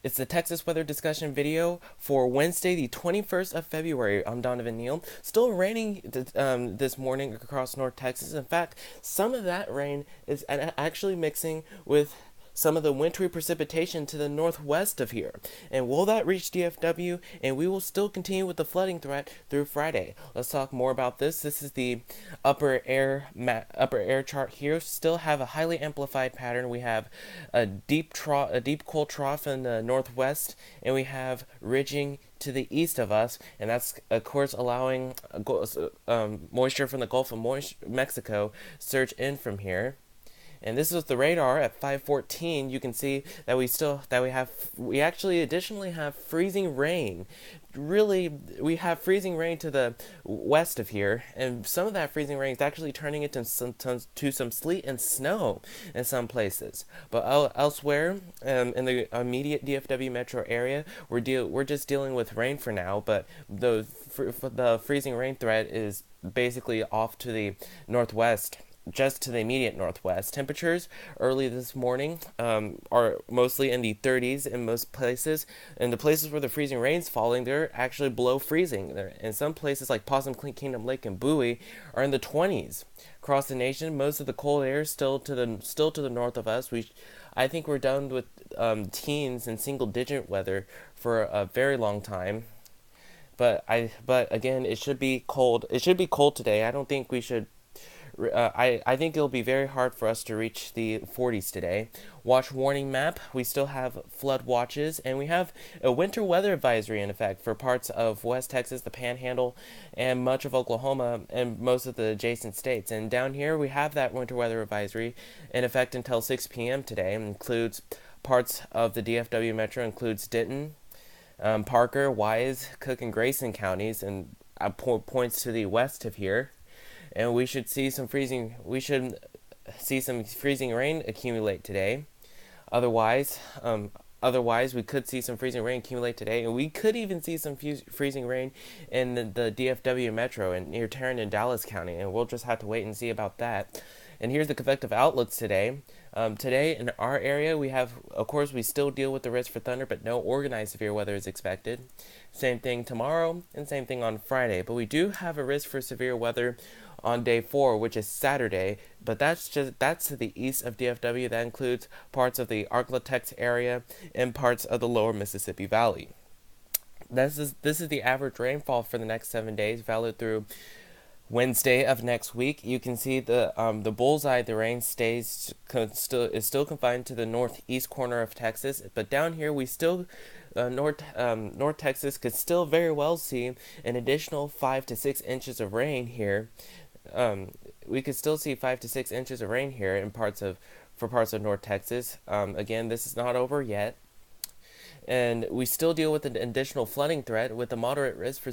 It's the Texas weather discussion video for Wednesday, the 21st of February. I'm Donovan Neal. Still raining this morning across North Texas. In fact, some of that rain is actually mixing with some of the wintry precipitation to the northwest of here. And will that reach DFW? And we will still continue with the flooding threat through Friday. Let's talk more about this. This is the upper air chart here. Still have a highly amplified pattern. We have a deep cold trough in the northwest, and we have ridging to the east of us, and that's of course allowing moisture from the Gulf of Mexico surge in from here. And this is the radar at 514. You can see that we actually additionally have freezing rain. Really, we have freezing rain to the west of here, and some of that freezing rain is actually turning into some sleet and snow in some places. But elsewhere, in the immediate DFW metro area, we're just dealing with rain for now. But the freezing rain threat is basically off to the northwest, just to the immediate northwest. Temperatures early this morning are mostly in the 30s in most places. And the places where the freezing rain's falling, they're actually below freezing. In some places like Possum Kingdom Lake and Bowie are in the 20s. Across the nation, most of the cold air is still to the north of us. I think we're done with teens and single-digit weather for a very long time. But again, it should be cold. It should be cold today. I don't think we should I think it'll be very hard for us to reach the 40s today. Watch warning map. We still have flood watches, and we have a winter weather advisory in effect for parts of West Texas, the Panhandle, and much of Oklahoma, and most of the adjacent states. And down here, we have that winter weather advisory in effect until 6 p.m. today. It includes parts of the DFW metro, includes Denton, Parker, Wise, Cook, and Grayson counties, and points to the west of here. And we should see some freezing rain accumulate today. Otherwise, we could see some freezing rain accumulate today, and we could even see some freezing rain in the DFW metro and near Tarrant and Dallas County, and we'll just have to wait and see about that. And here's the convective outlooks today. Today in our area, we still deal with the risk for thunder, but no organized severe weather is expected. Same thing tomorrow, and same thing on Friday. But we do have a risk for severe weather on day 4, which is Saturday, but that's to the east of DFW. That includes parts of the Arklatex area and parts of the lower Mississippi Valley. This is the average rainfall for the next 7 days, valid through Wednesday of next week. You can see the bullseye. The rain is still confined to the northeast corner of Texas, but down here we still North Texas could still very well see an additional 5 to 6 inches of rain here. We could still see 5 to 6 inches of rain here for parts of North Texas. Again, this is not over yet. And we still deal with an additional flooding threat with a moderate risk for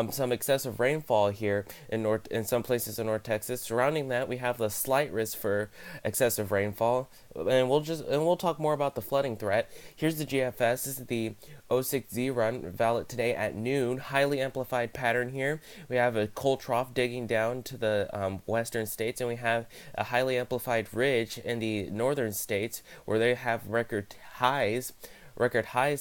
some excessive rainfall here in some places in North Texas. Surrounding that, we have the slight risk for excessive rainfall, and we'll talk more about the flooding threat. Here's the GFS. This is the 06Z run, valid today at noon. Highly amplified pattern here. We have a cold trough digging down to the western states, and we have a highly amplified ridge in the northern states where they have record highs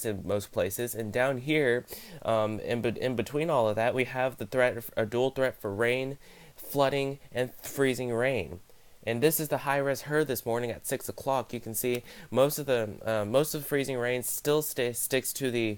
in most places. And down here, in between all of that, we have a dual threat for rain, flooding, and freezing rain. And this is the high res HRRR this morning at 6 o'clock. You can see most of the freezing rain still sticks to the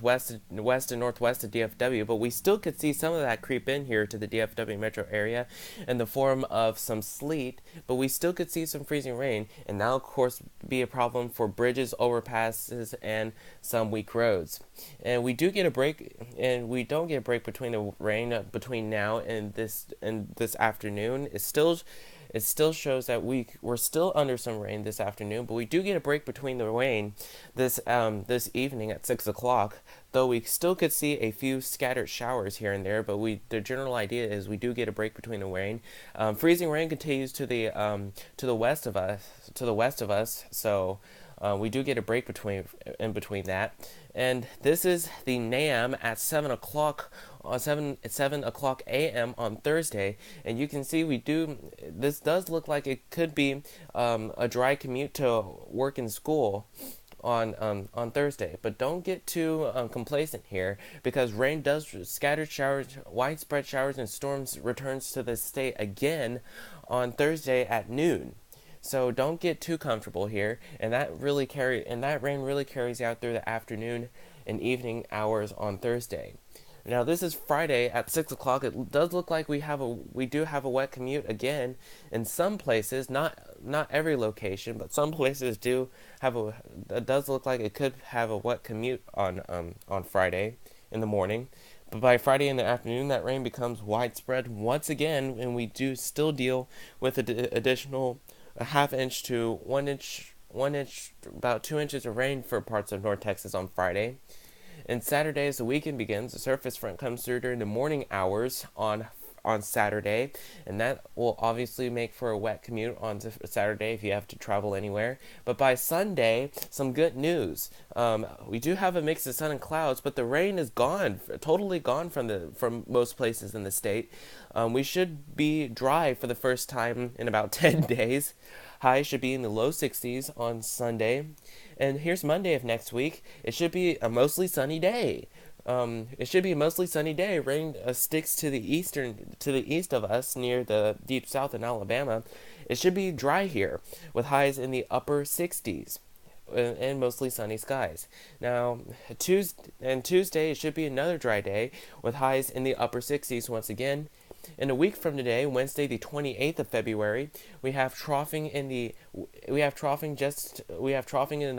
west and northwest of DFW, but we still could see some of that creep in here to the DFW metro area in the form of some sleet, but we still could see some freezing rain, and that'll of course be a problem for bridges, overpasses, and some weak roads. And we do get a break, and we don't get a break between the rain between now and this afternoon. It still shows that we're still under some rain this afternoon, but we do get a break between the rain this evening at 6 o'clock, though we still could see a few scattered showers here and there, but the general idea is we do get a break between the rain. Freezing rain continues to the west of us, so We do get a break in between that, and this is the NAM at 7 o'clock on 7 o'clock a.m. on Thursday, and you can see this does look like it could be a dry commute to work and school on Thursday. But don't get too complacent here, because rain does scattered showers, widespread showers and storms returns to the state again on Thursday at noon. So don't get too comfortable here, and that rain really carries out through the afternoon and evening hours on Thursday. Now this is Friday at 6 o'clock. It does look like we do have a wet commute again in some places, not every location, but some places do have a. It does look like it could have a wet commute on Friday in the morning. But by Friday in the afternoon, that rain becomes widespread once again, and we do still deal with additional a half inch to 1 inch, about 2 inches of rain for parts of North Texas on Friday. And Saturday, as the weekend begins, the surface front comes through during the morning hours on Saturday, and that will obviously make for a wet commute on Saturday if you have to travel anywhere. But by Sunday, some good news. We do have a mix of sun and clouds, but the rain is gone, totally gone from most places in the state. We should be dry for the first time in about 10 days. Highs should be in the low 60s on Sunday. And here's Monday of next week. It should be a mostly sunny day. Rain sticks to the east of us, near the deep south in Alabama. It should be dry here, with highs in the upper 60s and mostly sunny skies. Now, Tuesday it should be another dry day, with highs in the upper 60s once again. In a week from today, Wednesday the 28th of February, we have troughing in the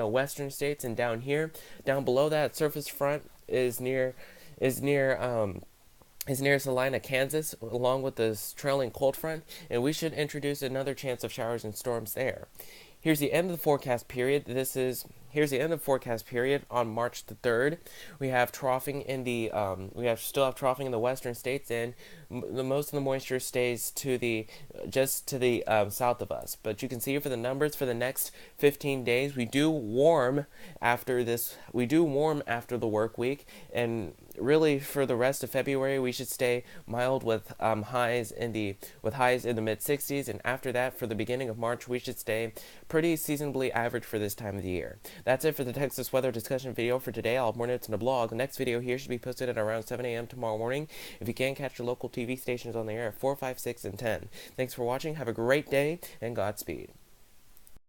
western states, and down below that surface front is near Salina, Kansas, along with this trailing cold front, and we should introduce another chance of showers and storms there. Here's the end of the forecast period. Here's the end of the forecast period on March the 3rd. We have troughing in the still have troughing in the western states, and most of the moisture stays just to the south of us. But you can see for the numbers for the next 15 days, we do warm after the work week, and really for the rest of February we should stay mild with highs in the mid 60s, and after that for the beginning of March we should stay pretty seasonably average for this time of the year. That's it for the Texas weather discussion video for today. I'll have more notes in the blog. The next video here should be posted at around 7 a.m. tomorrow morning. If you can, catch your local TV stations on the air at 4, 5, 6, and 10. Thanks for watching. Have a great day, and Godspeed.